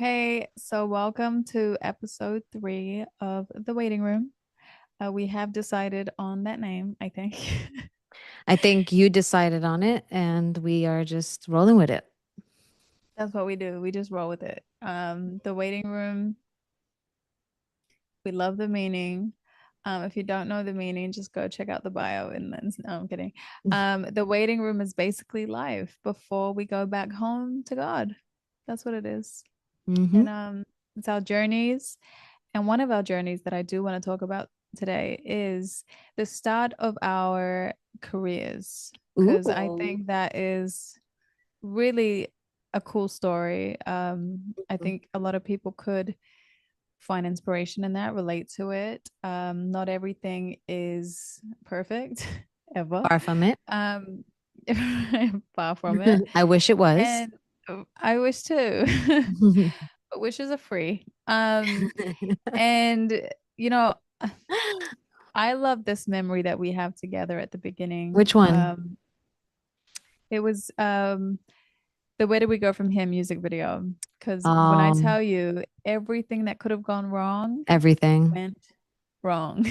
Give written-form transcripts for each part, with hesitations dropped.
Hey, so welcome to episode 3 of The Waiting Room. We have decided on that name, I think. I think you decided on it and we are just rolling with it. That's what we do. We just roll with it. The Waiting Room, we love the meaning. If you don't know the meaning, just go check out the bio and then, no, I'm kidding. The waiting room is basically life before we go back home to God. That's what it is. Hmm. And it's our journeys. And one of our journeys that I do want to talk about today is the start of our careers, because I Ooh. think that is really a cool story. I think a lot of people could find inspiration in that, relate to it. Not everything is perfect ever. Far from it. Um, far from it. I wish it was. And I wish too. But wishes are free. And you know, I love this memory that we have together at the beginning. Which one? It was the Where Did We Go From Here music video. Because when I Um, tell you everything that could have gone wrong Everything. went wrong.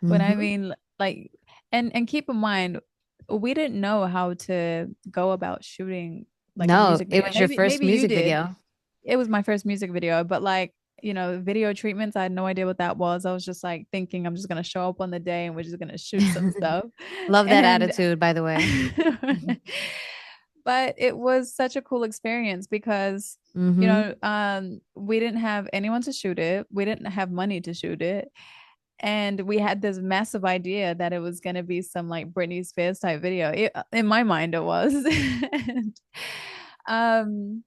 When I Hmm. mean like and keep in mind, we didn't know how to go about shooting like a No, music it video. was your first Maybe you music did. video. It was my first music video, but like, video treatments, I had no idea what that was. I was just like thinking I'm just gonna show up on the day and we're just gonna shoot some stuff. Love that And attitude, by the way. but it was such a cool experience because Hmm. we didn't have anyone to shoot it. We didn't have money to shoot it. And we had this massive idea that it was going to be some like Britney Spears type video. In my mind, it was. And, um,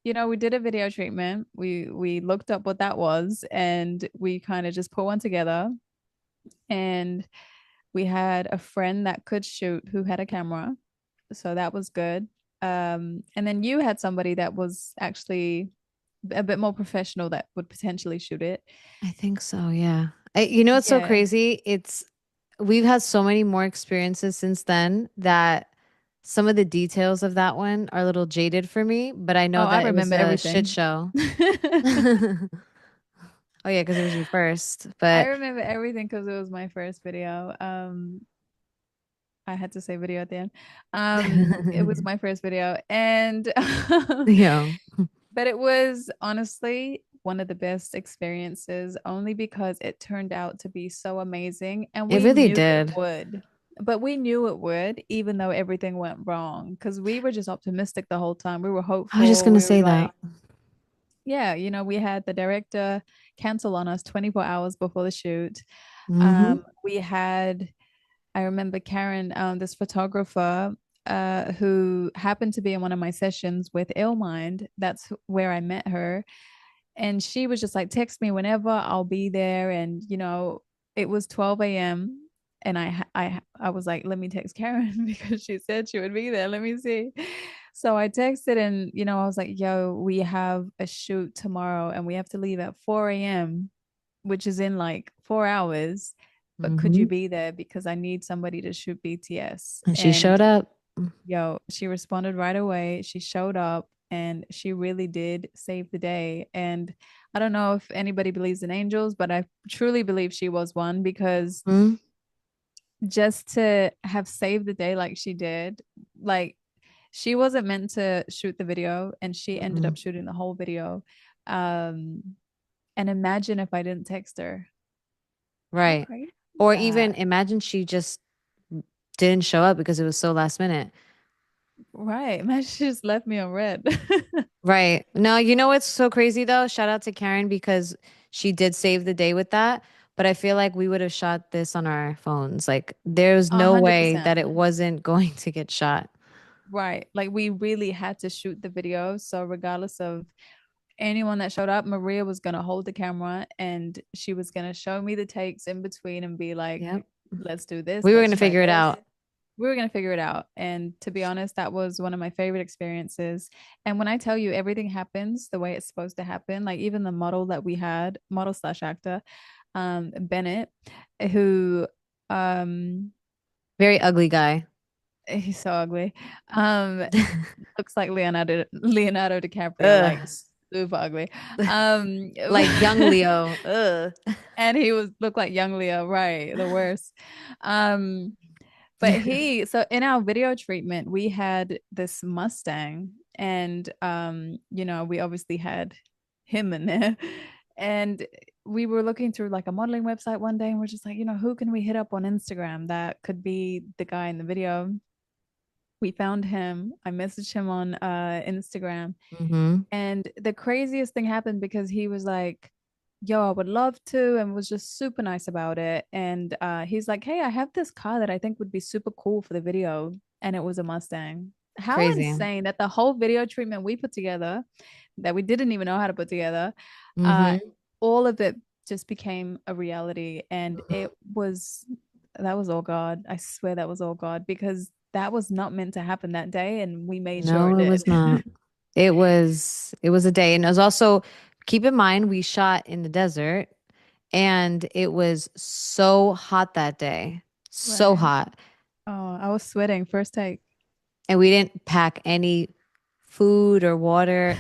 we did a video treatment. We looked up what that was, and we kind of just put one together. And we had a friend that could shoot who had a camera, so that was good. And then you had somebody that was actually a bit more professional that would potentially shoot it. I think so, yeah. You know what's so Yeah. crazy? We've had so many more experiences since then that some of the details of that one are a little jaded for me, but I Oh, know I that it was remember a shit everything. show. Oh yeah, because it was your first. I But remember everything because it was my first video. I had to say video at the end. It was my first video, and yeah, but it was honestly one of the best experiences only because it turned out to be so amazing, and it we really knew it did. would. But we knew it would, even though everything went wrong, because we were just optimistic the whole time. We were I was just hopeful. gonna We were say like, that. yeah, we had the director cancel on us 24 hours before the shoot. Hmm. We had, I remember Karen, this photographer, who happened to be in one of my sessions with Illmind. That's where I met her. And she was just like, text me whenever, I'll be there. And, it was 12 a.m. And I was like, let me text Karen because she said she would be there. Let me see. So I texted and, I was like, yo, we have a shoot tomorrow and we have to leave at 4 a.m., which is in like 4 hours. But could you Hmm. be there? Because I need somebody to shoot BTS. And she showed And up. yo, she responded right away. She showed up and she really did save the day. And I don't know if anybody believes in angels, but I truly believe she was one because Mhm. just to have saved the day like she did, like she wasn't meant to shoot the video and she ended Mm-mm. up shooting the whole video. Um, and imagine if I didn't text her. How Right. crazy is Or even that? imagine she just didn't show up because it was so last minute. Right. Imagine she just left me on red. Right. No, you know what's so crazy though? Shout out to Karen because she did save the day with that. But I feel like we would have shot this on our phones. Like there's A no hundred way that percent. it wasn't going to get shot. Right. Like we really had to shoot the video. So regardless of anyone that showed up, Maria was gonna hold the camera and she was gonna show me the takes in between and be like, Yep. let's do this, We were let's gonna try figure it this. out. We were gonna figure it out. And to be honest, that was one of my favorite experiences. And when I tell you everything happens the way it's supposed to happen, like even the model that we had, model slash actor, Bennett, who Very ugly guy. he's so ugly. Um, looks like Leonardo DiCaprio, like Ugh. super ugly. Um, Like young Leo. Ugh. and he was looked like young Leo, right? The worst. Um, but so in our video treatment, we had this Mustang, and we obviously had him in there. And we were looking through like a modeling website one day, and we're just like, who can we hit up on Instagram that could be the guy in the video? We found him. I messaged him on Instagram, Mm-hmm. and the craziest thing happened because he was like, yo, I would love to, and was just super nice about it. And he's like, hey, I have this car that I think would be super cool for the video. And it was a Mustang. How Crazy. insane that the whole video treatment we put together, that we didn't even know how to put together, uh, Mm-hmm. all of it just became a reality. And Mhm. that was all God. I swear that was all God, because that was not meant to happen that day. And we made sure it No, it did. was not. It was a day. And it was also, keep in mind, we shot in the desert and it was so hot that day. So Right. hot. Oh, I was sweating first take. And we didn't pack any food or water.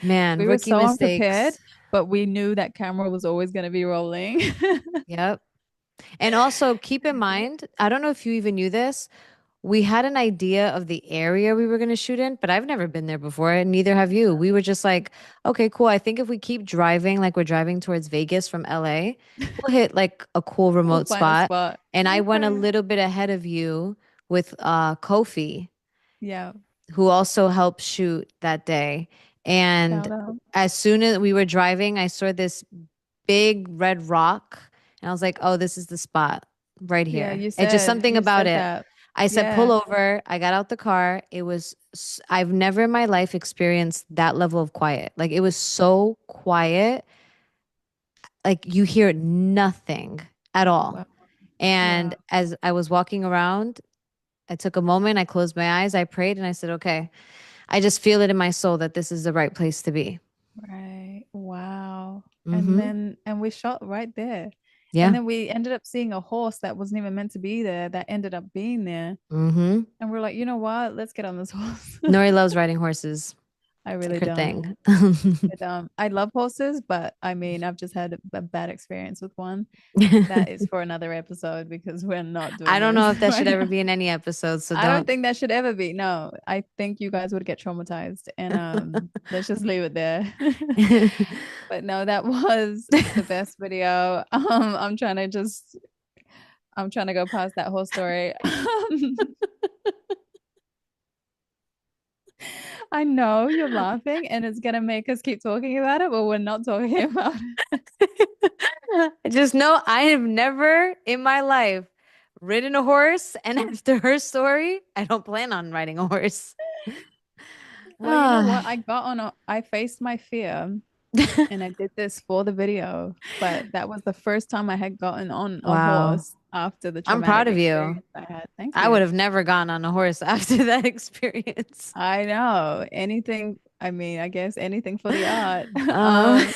Man, We were rookie so unprepared, mistakes. but we knew that camera was always going to be rolling. Yep. And also keep in mind, I don't know if you even knew this. We had an idea of the area we were going to shoot in, but I've never been there before, and neither have you. We were just like, okay, cool. I think if we keep driving, like we're driving towards Vegas from LA, we'll hit like a cool We'll remote find a spot. spot. And I went a Okay. little bit ahead of you with Kofi, Yeah. who also helped shoot that day. And Shout out. as soon as we were driving, I saw this big red rock, and I was like, oh, this is the spot right Yeah, here. It's just something you about said it. that. I said, pull Yeah. over. I got out the car. I've never in my life experienced that level of quiet. Like it was so quiet. Like you hear nothing at all. Wow. And Wow. as I was walking around, I took a moment, I closed my eyes, I prayed, and I said, okay, I just feel it in my soul that this is the right place to be. Right. Wow. Mm-hmm. And we shot right there. And Yeah. then we ended up seeing a horse that wasn't even meant to be there that ended up being there. Mm-hmm. And we're like, you know what? Let's get on this horse. Nori loves riding horses. I It's like really her don't. thing. I love horses, but I mean, I've just had a bad experience with one. That is for another episode because we're not I doing don't this know if that should right ever now. be in any episode, so I don't don't. think that should ever be. No, I think you guys would get traumatized, and let's just leave it there. But no, that was the best video. I'm trying to go past that whole story. I know you're laughing, and it's gonna make us keep talking about it, but we're not talking about it. Just know I have never in my life ridden a horse, and after her story, I don't plan on riding a horse. Well, you know what? Ah. I faced my fear, and I did this for the video, but that was the first time I had gotten on a Wow. horse after the I'm proud traumatic of you. experience I had. Thank I would you. have never gone on a horse after that experience. I know. Anything, I mean, I guess anything for the art. Um,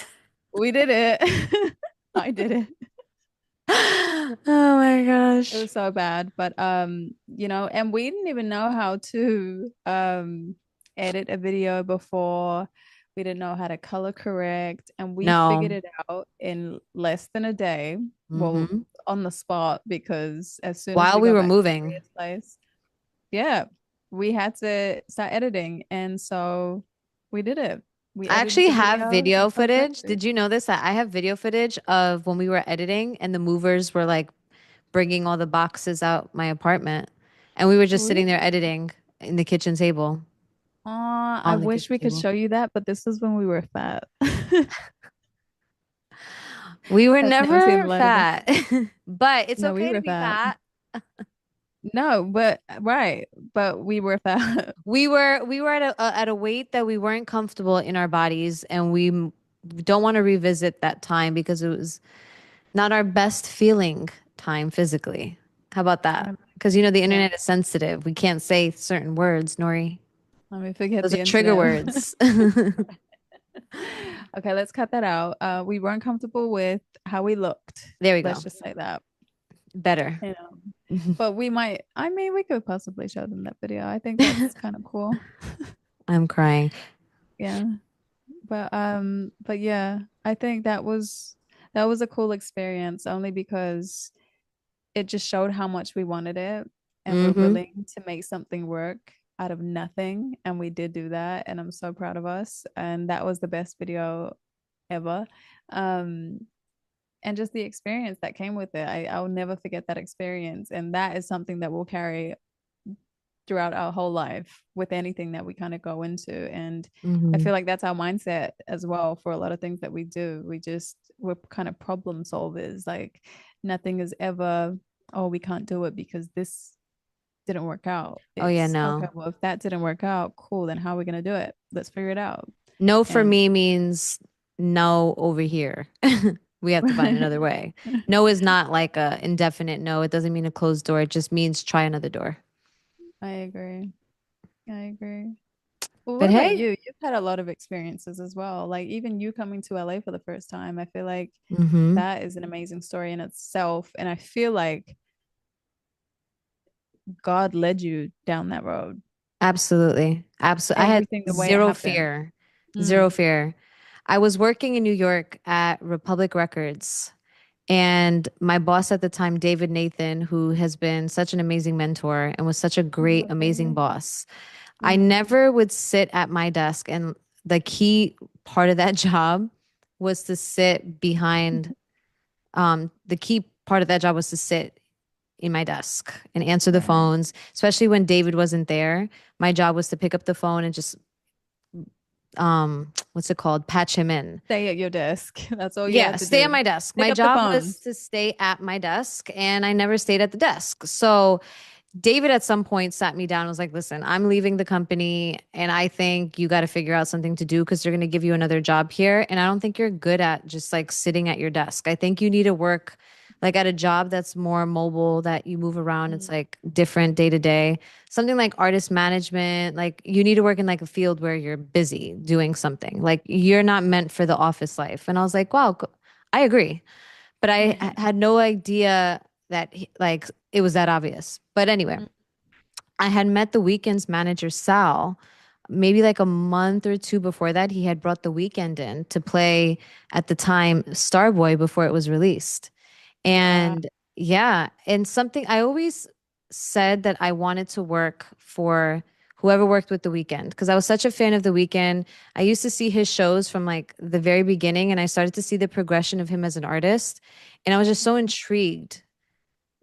We did it. I did it. oh my It gosh. was so bad, but and we didn't even know how to edit a video before. We didn't know how to color correct, and we figured No. it out in less than a day. Well, Hmm. on the spot, because as soon as While we we got were back to moving. Maria's place, yeah, we had to start editing, and so we did it. We I edited actually the have video and video color footage. corrected it. Did you know this? That I have video footage of when we were editing and the movers were like bringing all the boxes out my apartment. And we were just sitting there Really? editing in the kitchen table, I on the wish kitchen we could table. show you that, but this was when we were fat. We were That's never seen the never light of day. fat, but it's No, we okay to were be fat. fat. No, but right, but we were fat. We were at a weight that we weren't comfortable in our bodies, and don't want to revisit that time because it was not our best feeling time physically. How about that? Because the Yeah, internet is sensitive. We can't say certain words, Nori. let me forget Those are the trigger internet. words. Okay, let's cut that out. We weren't comfortable with how we looked. There we Let's go. just say that. Better. You know, but I mean, we could possibly show them that video. I think that's kind of cool. I'm crying. Yeah. But yeah, I think that was a cool experience only because it just showed how much we wanted it and we're Hmm. willing to make something work out of nothing. And we did do that. And I'm so proud of us. And that was the best video ever. Um, and just the experience that came with it. I'll never forget that experience. And that is something that we'll carry throughout our whole life with anything that we kind of go into. And I Hmm. feel like that's our mindset as well for a lot of things that we do. We're kind of problem solvers. Like nothing is ever, oh, we can't do it because this didn't work out. Oh yeah, It's okay, no. well, if that didn't work out, cool, then how are we gonna do it? Let's figure it out. No for And me means no over here. We have to find another way. No is not like a indefinite no. It doesn't mean a closed door. It just means try another door. I agree. I agree. Well, what But about hey, you? You've had a lot of experiences as well. Like even you coming to LA for the first time, I feel like hmm, that is an amazing story in itself. And I feel like God led you down that road. absolutely. Absolutely. I had Everything the way it zero happened. fear. Zero Mm. fear. I was working in New York at Republic Records, and my boss at the time, David Nathan, who has been such an amazing mentor and was such a great, Oh, amazing David. boss. I Mm. never would sit at my desk, and the key part of that job was to sit behind, the key part of that job was to sit in my desk and answer the Right. phones, especially when David wasn't there. My job was to pick up the phone and just what's it called? Patch him in. Stay at your desk. That's all you Yeah, had to stay at do. my desk. Pick My up the job phone. was to stay at my desk, and I never stayed at the desk. So David at some point sat me down and was like, listen, I'm leaving the company and I think you got to figure out something to do because they're going to give you another job here. And I don't think you're good at just like sitting at your desk. I think you need to work like at a job that's more mobile, that you move around. It's Mm. like different day to day. Something like artist management, like you need to work in like a field where you're busy doing something. Like you're not meant for the office life. And I was like, wow, I agree. But I had no idea that like it was that obvious. But anyway, I had met the Weeknd's manager, Sal, maybe like a month or two before that. He had brought the Weeknd in to play at the time Starboy before it was released. Wow. And yeah, and something I always said that I wanted to work for whoever worked with the Weeknd because I was such a fan of the Weeknd. I used to see his shows from like the very beginning and I started to see the progression of him as an artist. And I was just so intrigued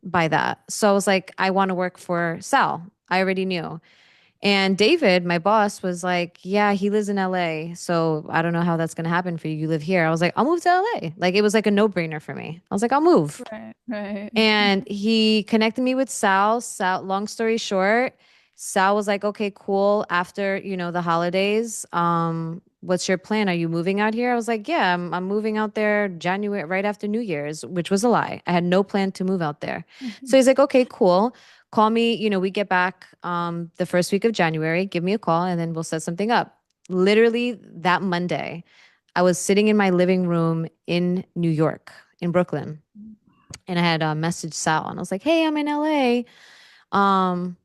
by that. So I was like, I want to work for Sal. I already knew. And David, my boss, was like, yeah, he lives in LA. So I don't know how that's going to happen for you. You live here. I was like, I'll move to LA. Like it was like a no-brainer for me. I was like, I'll move. Right, right. And he connected me with Sal. Sal, long story short, Sal was like, okay, cool. After, the holidays, what's your plan? Are you moving out here? I was like, yeah, I'm moving out there January, right after New Year's, which was a lie. I had no plan to move out there. So he's like, okay, cool. Call me, we get back the first week of January, give me a call, and then we'll set something up. Literally that Monday, I was sitting in my living room in New York, in Brooklyn, and I had messaged Sal and I was like, "Hey, I'm in LA.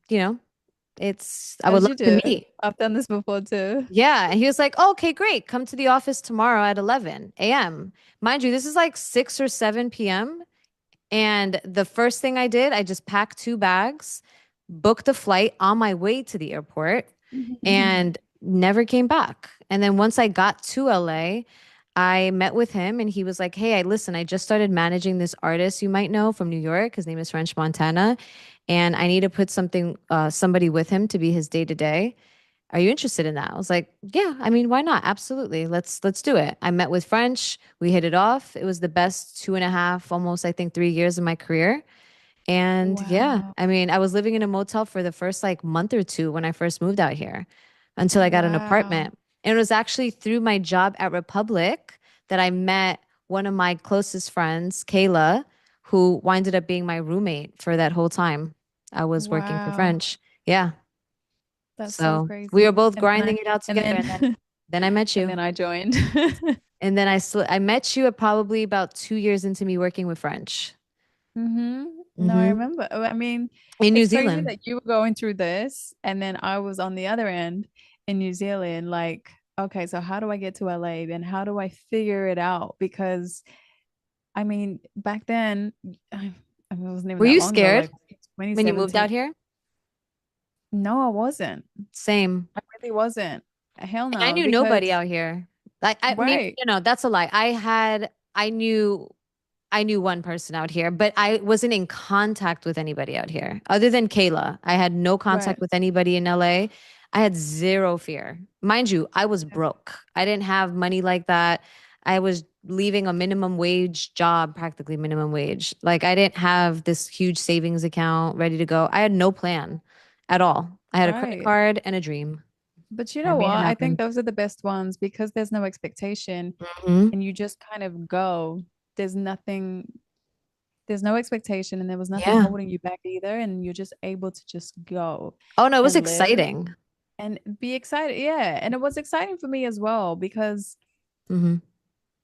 You know, I would As you love to do. meet." I've done this before too. Yeah, and he was like, oh, "Okay, great. Come to the office tomorrow at 11 a.m." Mind you, this is like 6 or 7 p.m. And the first thing I did, I just packed two bags, booked a flight on my way to the airport, and never came back. And then once I got to LA, I met with him and he was like, "Hey, I just started managing this artist you might know from New York. His name is French Montana, and I need to put somebody with him to be his day to day. Are you interested in that?" I was like, "Yeah, I mean, why not? Absolutely. Let's do it." I met with French. We hit it off. It was the best 2.5, almost I think 3 years of my career. And yeah, Wow. I mean, I was living in a motel for the first like month or two when I first moved out here until I got an Wow. apartment. And it was actually through my job at Republic that I met one of my closest friends, Kayla, who winded up being my roommate for that whole time I was working for Wow. French. Yeah. That's so So we were crazy. both grinding it out And together. then And then I met and you. then I joined. And then I met you at probably about 2 years into me working with French. No, I Hmm. remember. I mean, In New it's crazy Zealand. that you were going through this and then I was on the other end in New Zealand. Like okay, so how do I get to LA and how do I figure it out? Because I mean, back then, I mean, it wasn't even Were that you long ago, scared like when you moved 2017. out here? No, I wasn't. Same. I really wasn't. Hell And I no, knew nobody because out here. Like I maybe, right, that's a lie. I knew one person out here, but I wasn't in contact with anybody out here other than Kayla. I had no right, contact with anybody in LA. I had zero fear. Mind you, I was broke. I didn't have money like that. I was leaving a minimum wage job, practically minimum wage. Like I didn't have this huge savings account ready to go. I had no plan at all. I had a credit right. card and a dream. But you I know made it what? I think happen. those are the best ones because there's no expectation Hmm. and you just kind of go. There's nothing, there's no expectation and there was nothing Yeah. holding you back either. And you're just able to just go Oh no, it was and live exciting. and be excited. Yeah. And it was exciting for me as well because Hmm.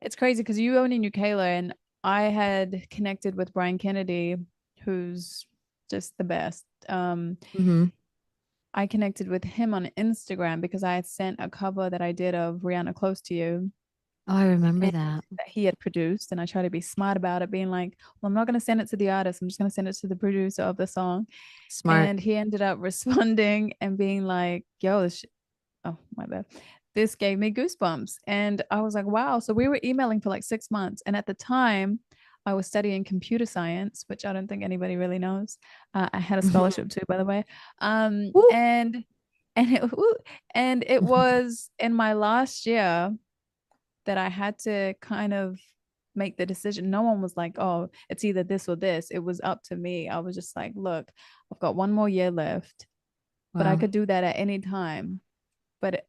it's crazy because you only knew Kayla and I had connected with Brian Kennedy, who's just the best. Hmm. I connected with him on Instagram because I had sent a cover that I did of Rihanna Close to You Oh, I remember and that. that he had produced. And I try to be smart about it, being like, well, I'm not going to send it to the artist. I'm just going to send it to the producer of the song. Smart. And he ended up responding and being like, yo, oh, my bad. This gave me goosebumps. And I was like, wow. So we were emailing for like 6 months. And at the time, I was studying computer science, which I don't think anybody really knows. I had a Mhm. scholarship too, by the way. Um, Woo. and and it, and it was in my last year that I had to kind of make the decision. No one was like, oh, it's either this or this. It was up to me. I was just like, look, I've got one more year left, but I Wow. could do that at any time. But You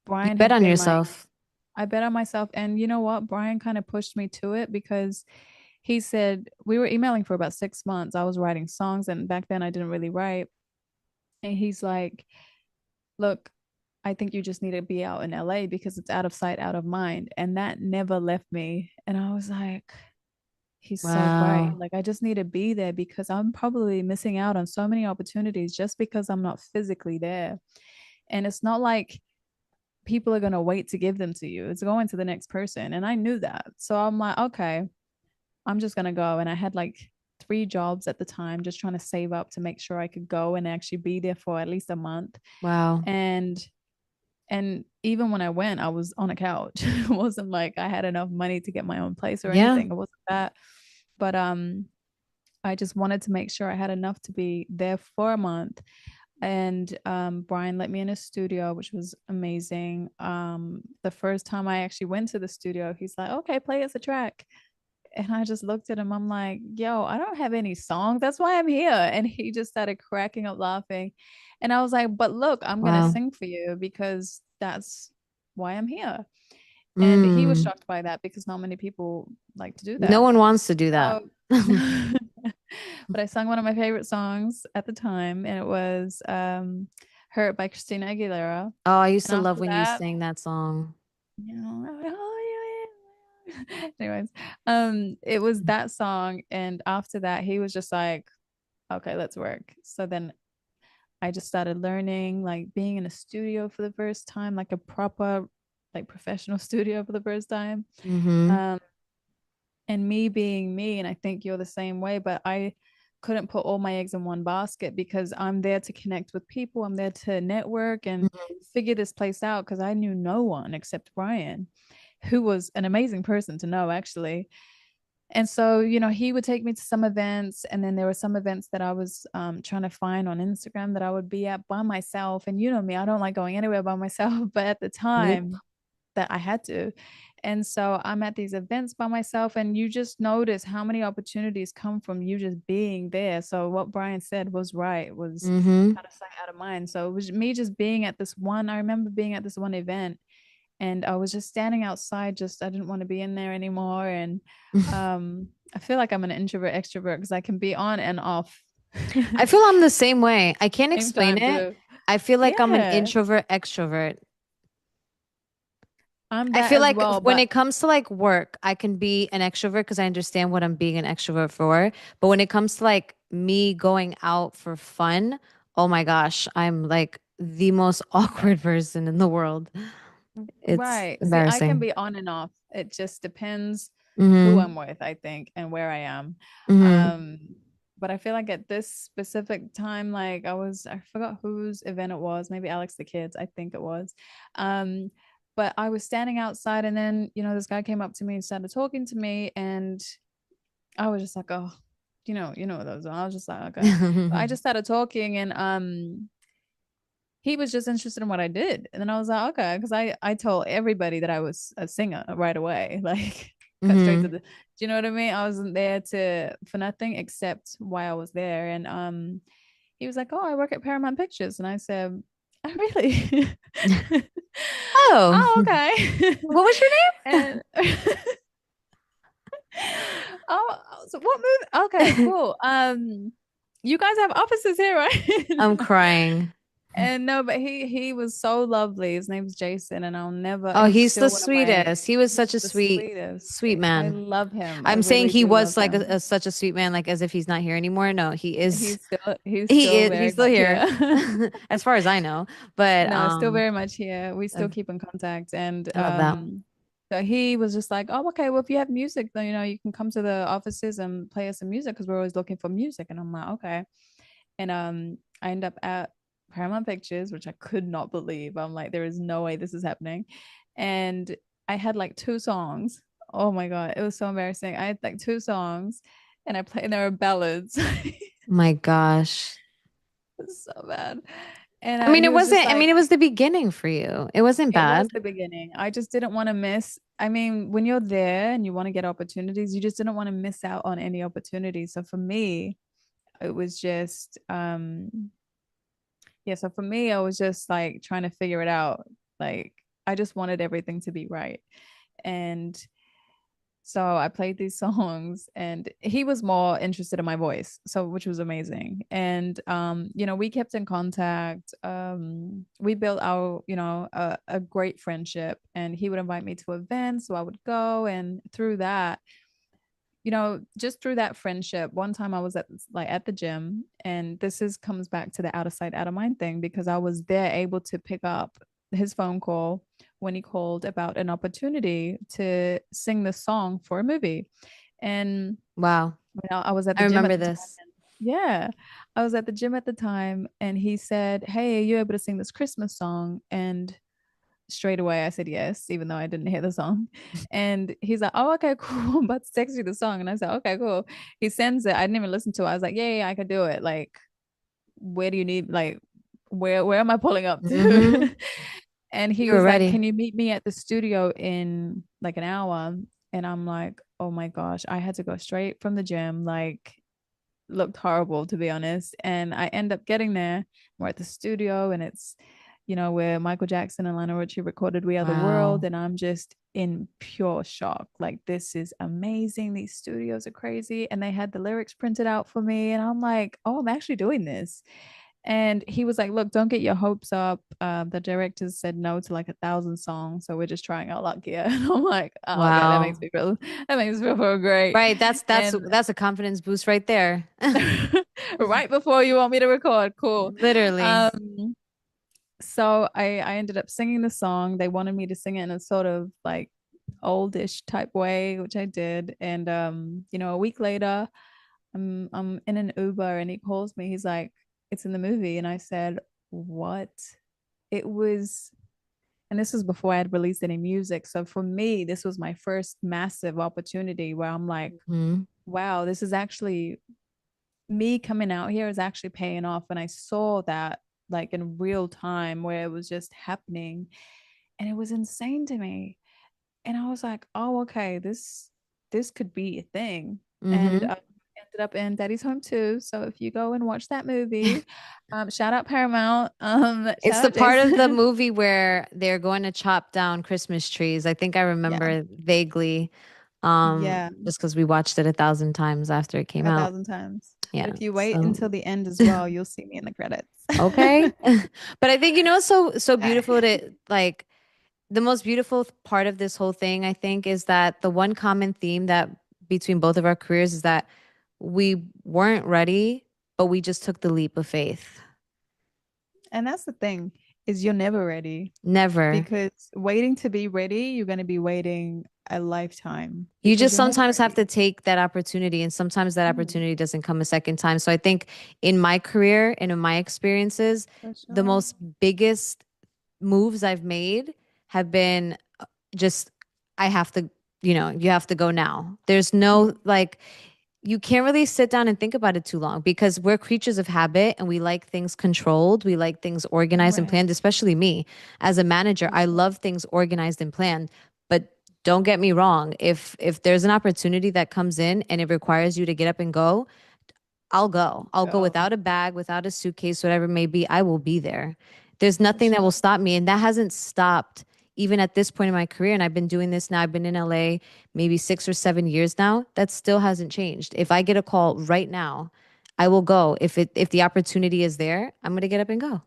Brian bet had on been like, yourself. I bet on myself. And you know what? Brian kind of pushed me to it because he said, we were emailing for about 6 months. I was writing songs, and back then I didn't really write. And he's like, look, I think you just need to be out in LA because it's out of sight, out of mind. And that never left me. And I was like, he's so right. Wow. Like, I just need to be there because I'm probably missing out on so many opportunities just because I'm not physically there. And it's not like people are going to wait to give them to you, it's going to the next person. And I knew that. So I'm like, okay, I'm just going to go. And I had like 3 jobs at the time, just trying to save up to make sure I could go and actually be there for at least a month. Wow. And even when I went, I was on a couch. It wasn't like I had enough money to get my own place or Yeah. anything. It wasn't that. But I just wanted to make sure I had enough to be there for a month. And Brian let me in his studio, which was amazing. The first time I actually went to the studio, he's like, okay, play us a track. And I just looked at him. I'm like, yo, I don't have any songs. That's why I'm here. And he just started cracking up laughing. And I was like, but look, I'm going to Wow. sing for you because that's why I'm here. And he was Mm. shocked by that because not many people like to do No that. one wants to do that. So, but I sung one of my favorite songs at the time, and it was Hurt by Christina Aguilera. Oh, I used And to love after when you that, sang that song. you know, oh, yeah. Anyways, it was that song, and after that, he was just like, "Okay, let's work." So then I just started learning, like being in a studio for the first time, like a proper, like professional studio for the first time. Mm-hmm. Um, and me being me, and I think you're the same way, but I couldn't put all my eggs in one basket because I'm there to connect with people. I'm there to network and figure this place out because I knew no one except Brian, who was an amazing person to know, actually. And so, he would take me to some events, and then there were some events that I was trying to find on Instagram that I would be at by myself. And you know me, I don't like going anywhere by myself, but at the Nope. time, that I had to. And so I'm at these events by myself, and you just notice how many opportunities come from you just being there. So what Brian said was right, was Mm-hmm. out of sight, out of mind. So it was me just being at this one. I remember being at this one event, and I was just standing outside. Just I didn't want to be in there anymore. And I feel like I'm an introvert extrovert because I can be on and off. I feel I'm the same way. I can't Same explain time it. too. I feel like I'm an Yeah, introvert extrovert. I'm I that feel as like well. when But it comes to like work, I can be an extrovert because I understand what I'm being an extrovert for. But when it comes to like me going out for fun, oh my gosh, I'm like the most awkward person in the world. It's Right. See, I can embarrassing. be on and off. It just depends who Mm-hmm. I'm with, I think, and where I am. Mm-hmm. Um, but I feel like at this specific time, like I forgot whose event it was, maybe Alex the Kids, I think it was. Um, but I was standing outside and then, this guy came up to me and started talking to me, and I was just like, oh, what those are. I was just like, okay. I just started talking, and he was just interested in what I did. And then I was like, okay, because I told everybody that I was a singer right away. Like cut straight to Mm-hmm. the, do you know what I mean? I wasn't there to for nothing except why I was there. And he was like, oh, I work at Paramount Pictures. And I said, oh, really? Oh, Oh, okay. what was your And oh, so what movie? Okay, name? cool. You guys have offices here, right? I'm crying. And no, but he was so lovely. His name's Jason, and I'll never. Oh, He's he's the still one of my. sweetest. He was He's such a the sweet, sweetest. sweet I man. love him. I I'm saying really he do was love like him. such a sweet man, like as if he's not here anymore. No, he is. He's He still is. very He's still much here, here. as far as I know. But No, still very much here. We still keep in contact, and I love that. so he was just like, oh, okay, well, if you have music, then you can come to the offices and play us some music because we're always looking for music. And I'm like, okay. And I end up at Paramount Pictures, which I could not believe. I'm like, there is no way this is happening. And I had like two songs. Oh my God, it was so embarrassing. I had like two songs and I played, and they were ballads. My gosh. It's so bad. And I mean, he it was just wasn't. I like, mean, it was the beginning for you. It wasn't it was bad. the beginning. I just didn't want to miss. I mean, when you're there and you want to get opportunities, you just didn't want to miss out on any opportunities. So for me, it was just yeah, so for me, I was just like trying to figure it out. Like, I just wanted everything to be right. And so I played these songs, and he was more interested in my voice, so which was amazing. And we kept in contact. We built our, a great friendship, and he would invite me to events, so I would go, and through that, just through that friendship, one time I was at the gym, and this is comes back to the out of sight, out of mind thing, because I was there able to pick up his phone call when he called about an opportunity to sing the song for a movie. And Wow. I was at I the gym at remember the time. this. Yeah, I was at the gym at the time, and he said, "Hey, are you able to sing this Christmas song?" And straight away I said yes, even though I didn't hear the song. And he's like, oh, okay, cool. I'm about to text you the song. And I said, okay, cool. He sends it. I didn't even listen to it. I was like, yeah, I could do it. Like, where do you need, like, where am I pulling up Mm-hmm. to? And he You were was like, ready. can you meet me at the studio in like an hour? And I'm like, oh my gosh, I had to go straight from the gym. Like, looked horrible, to be honest. And I end up getting there. We're at the studio, and it's where Michael Jackson and Lionel Richie recorded We Are the World. Wow. And I'm just in pure shock. Like, this is amazing. These studios are crazy. And they had the lyrics printed out for me. And I'm like, oh, I'm actually doing this. And he was like, look, don't get your hopes up. The directors said no to like 1,000 songs. So we're just trying our luck here. And I'm like, oh, okay, Wow. that makes me feel great. Right. And That's a confidence boost right there. right before you want me to record, cool. Literally. So I ended up singing the song. They wanted me to sing it in a sort of like oldish type way, which I did. And a week later, I'm in an Uber, and he calls me. He's like, "It's in the movie," and I said, "What?" It was, and this was before I had released any music. So for me, this was my first massive opportunity where I'm like, Hmm. "Wow, this is actually me coming out here is actually paying off." And I saw that like in real time where it was just happening, and it was insane to me. And I was like, oh, okay, this could be a thing. And Hmm. ended up in Daddy's Home too. So if you go and watch that movie, shout out Paramount, It's shout the out part of the Jason. movie where they're going to chop down Christmas trees. I think I Yeah, remember vaguely, yeah, just because we watched it 1,000 times after it came a out. thousand times. But Yeah. if you wait So until the end as well, you'll see me in the credits. okay. But I think so beautiful to like the most beautiful part of this whole thing, I think, is that the one common theme that between both of our careers is that we weren't ready, but we just took the leap of faith. And that's the thing. is you're never ready Never. because waiting to be ready, you're going to be waiting a lifetime You because just you're never sometimes have to ready. take that opportunity, and sometimes that Mm, opportunity doesn't come a second time. So I think in my career and in my experiences, for the sure. most biggest moves I've made have been just, I have to, you have to go now. There's no Mm, like, you can't really sit down and think about it too long because we're creatures of habit and we like things controlled. We like things organized and right. planned, especially me as a manager. For I sure. love things organized and planned. But don't get me wrong, if there's an opportunity that comes in and it requires you to get up and go, I'll go. I'll go Go without a bag, without a suitcase, whatever it may be. I will be there. There's for nothing that will sure. stop me. And that hasn't stopped even at this point in my career. And I've been doing this now. I've been in LA maybe 6 or 7 years now. That still hasn't changed. If I get a call right now, I will go. If the opportunity is there, I'm gonna get up and go.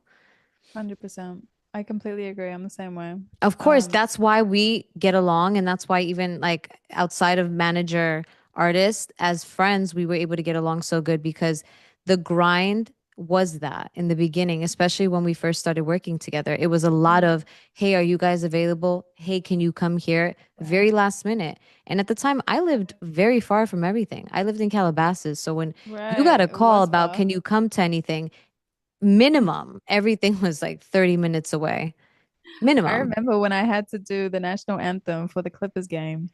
100%. I completely agree. I'm the same way. Of course, Um, that's why we get along. And that's why, even like outside of manager artist, as friends, we were able to get along so good because the grind was that in the beginning, especially when we first started working together. It was a lot mm, of, hey, are you guys available? Hey, can you come here? Very right. last minute. And at the time, I lived very far from everything. I lived in Calabasas. So when you got Right. a It call was about, far. can you come to anything? Minimum, everything was like 30 minutes away. I Minimum. remember when I had to do the national anthem for the Clippers game,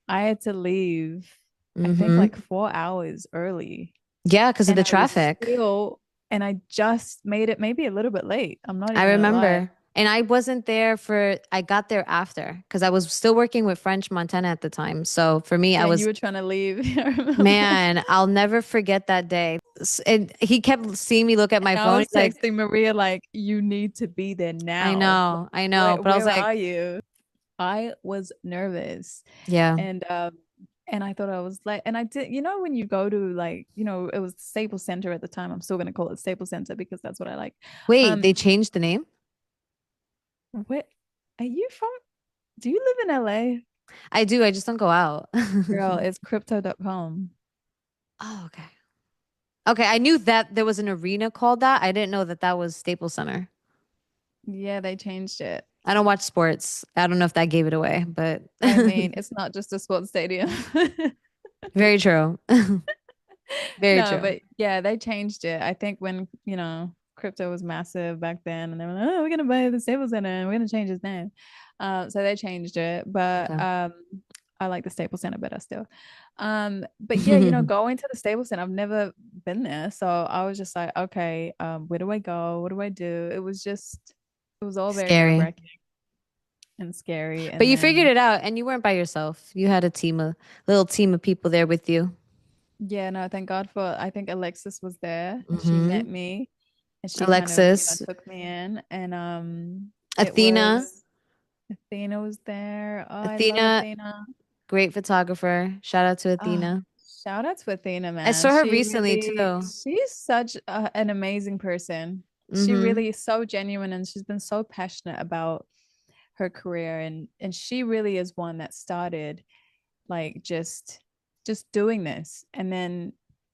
I had to leave, I think Mm-hmm. like 4 hours early. Yeah, because of And the I was traffic. still, and I just made it maybe a little bit late. I'm not I even gonna lie. remember. And I wasn't there for, I got there after because I was still working with French Montana at the time. So for me, I Yeah, and you was, were trying to leave. I remember. man, I'll never forget that day. And he kept seeing me look at my And I phone. was He's like, texting Maria like, you need to be there now. Like, I know. But I was where like, are you? I was nervous. yeah. And I thought I was like, and I did, when you go to like, it was Staples Center at the time. I'm still gonna call it Staples Center because that's what I like. Wait, Um, they changed the name? where are you from? Do you live in LA? I do. I just don't go out. Girl, it's crypto.com. Oh, okay. Okay. I knew that there was an arena called that. I didn't know that that was Staples Center. Yeah, they changed it. I don't watch sports. I don't know if that gave it away, but I mean, it's not just a sports stadium. very true. Very No, true. but yeah, they changed it. I think when, crypto was massive back then, and they were like, oh, we're gonna buy the Staples Center and we're gonna change his name. So they changed it, but Okay. I like the Staples Center better still. But yeah, going to the Staples Center, I've never been there, so I was just like, okay, where do I go? What do I do? It was all very Scary. nerve-wracking and scary. But And you figured then it out and you weren't by yourself. You had a little team of people there with you. yeah, no, thank God for I think Alexis was there and she met Hmm. me and she kind of, Alexis, took me in and it Athena, was Athena was there. Oh, I love Athena, Athena. great photographer. Shout out to Ah, Athena. shout out to Athena, I man. saw her recently too. She's such an amazing person. She Hmm. really is so genuine and she's been so passionate about her career and she really is one that started like just doing this and then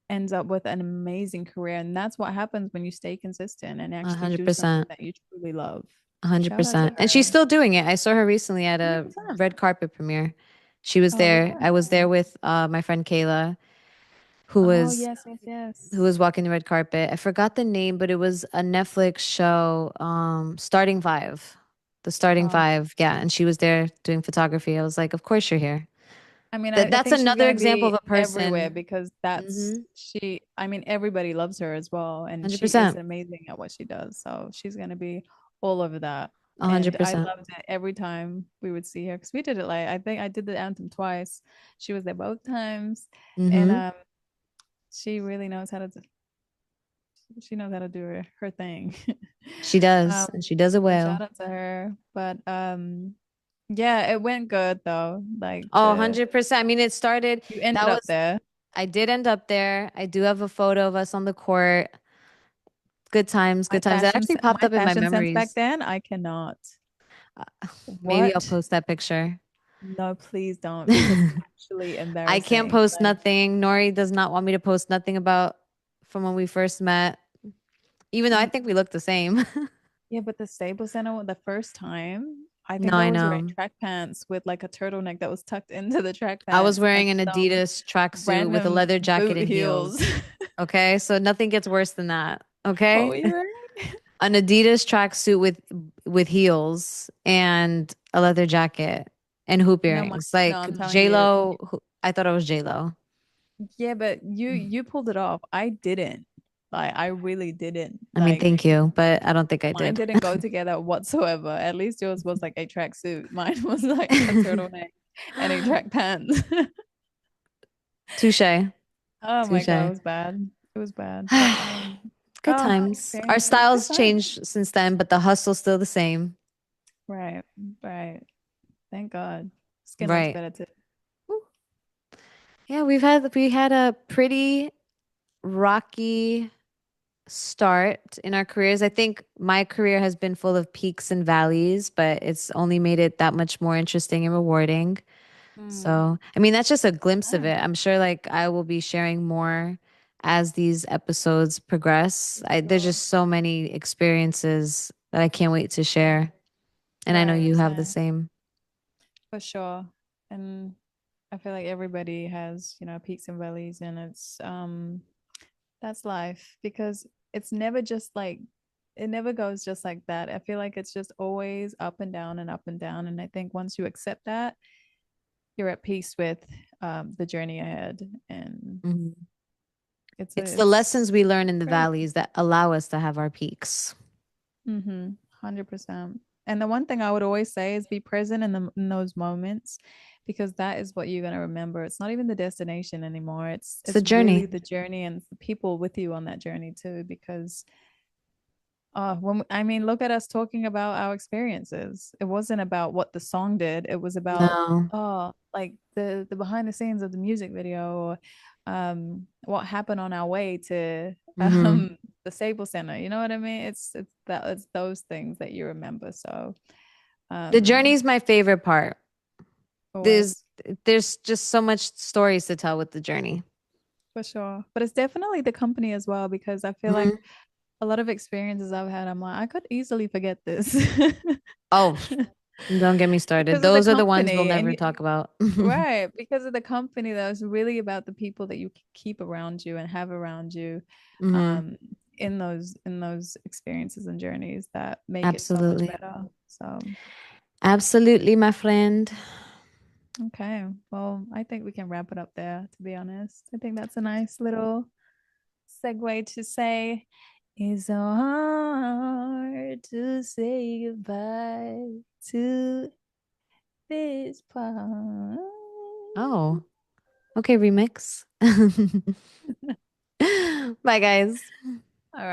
ends up with an amazing career and that's what happens when you stay consistent and A actually hundred do something percent. that you truly love. 100%. Shout out to And she's her. still doing it. I saw her recently at a 100%. red carpet premiere. She was Oh, there. I was there wow. with my friend Kayla, who Oh, was yes, yes, who yes. was walking the red carpet. I forgot the name, but it was a Netflix show, Starting Five. The Starting Oh, Five. Yeah. And she was there doing photography. I was like, of course you're here. I mean, That I that's think she's another gonna example of be a everywhere person. because Mm-hmm. I mean, everybody loves her as well, and she is 100%. amazing at what she does. So she's gonna be all over that. And I 100%. loved it every time we would see her because we did it like I think I did the anthem twice. She was there both times, and Mm-hmm. she really knows how to she knows how to do her thing. She does. um, And she does it so well. shout out to her. But yeah, it went good though. Like Oh, the 100%. I mean, it started, you ended that up was, there. I did end up there. I do have a photo of us on the court. Good times, good times. It actually popped My up in my fashion sense back memories. then, I cannot. Maybe I'll What? post that picture. No, please don't, because it's actually I can't embarrassing. post Like, nothing. Nori does not want me to post nothing about from when we first met, even though I n- think we look the same. Yeah, but the Staples Center the first time, I No, think I I was wearing know. track pants with like a turtleneck that was tucked into the track I was pants and wearing an some Adidas tracksuit with a random leather jacket boot and heels. heels. Okay, so nothing gets worse than that. What Okay, were you wearing? an Adidas tracksuit with heels and a leather jacket and hoop No, earrings. no, Like I'm telling J you. Lo, I thought I was J Lo. Yeah, but you pulled it off. I didn't. Like I really didn't. I mean, Like thank you, but I don't think I mine did. didn't go together whatsoever. At least yours was like a tracksuit. Mine was like a turtleneck and a track pants. Touche, Oh my God, it touche. was bad. It was bad. But Good oh, times. okay. Our It was good styles time. changed since then, but the hustle's still the same. Right, right. Thank God. Skin looks Right. better too. Yeah, we had a pretty rocky start in our careers. I think my career has been full of peaks and valleys, but it's only made it that much more interesting and rewarding. Mm, So, I mean, that's just a glimpse of it. nice. I'm sure like I will be sharing more as these episodes progress. For There's sure. just so many experiences that I can't wait to share. And I know Right, you have the same. same. For sure. And I feel like everybody has, peaks and valleys, and it's that's life because it's never just like it never goes just like that. I feel like it's just always up and down and up and down. And I think once you accept that, you're at peace with the journey ahead. And Mhm. It's the it's lessons we learn in the great. valleys that allow us to have our peaks. 100%. And the one thing I would always say is be present in those moments because that is what you're going to remember. It's not even the destination anymore. It's It's the it's really journey. the journey and the people with you on that journey too because I mean, look at us talking about our experiences. It wasn't about what the song did. It was about No. like the behind the scenes of the music video, or what happened on our way to Hmm. the Staples Center. You know what I mean? It's those things that you remember. So The journey um, is my favorite part. There's always there's just so much stories to tell with the journey. for sure. But it's definitely the company as well because I feel like Mhm. a lot of experiences I've had, I'm like I could easily forget this. Oh, don't get me started. Because of the Those are the ones we'll company never talk about. right, because of the company that was really about the people that you keep around you and have around you Hmm. um in those experiences and journeys that make it so much Absolutely. better. So Absolutely, my friend. okay, well I think we can wrap it up there, to be honest. I think that's a nice little segue to say it's so hard to say goodbye to this part. Oh, okay, remix. Bye, guys.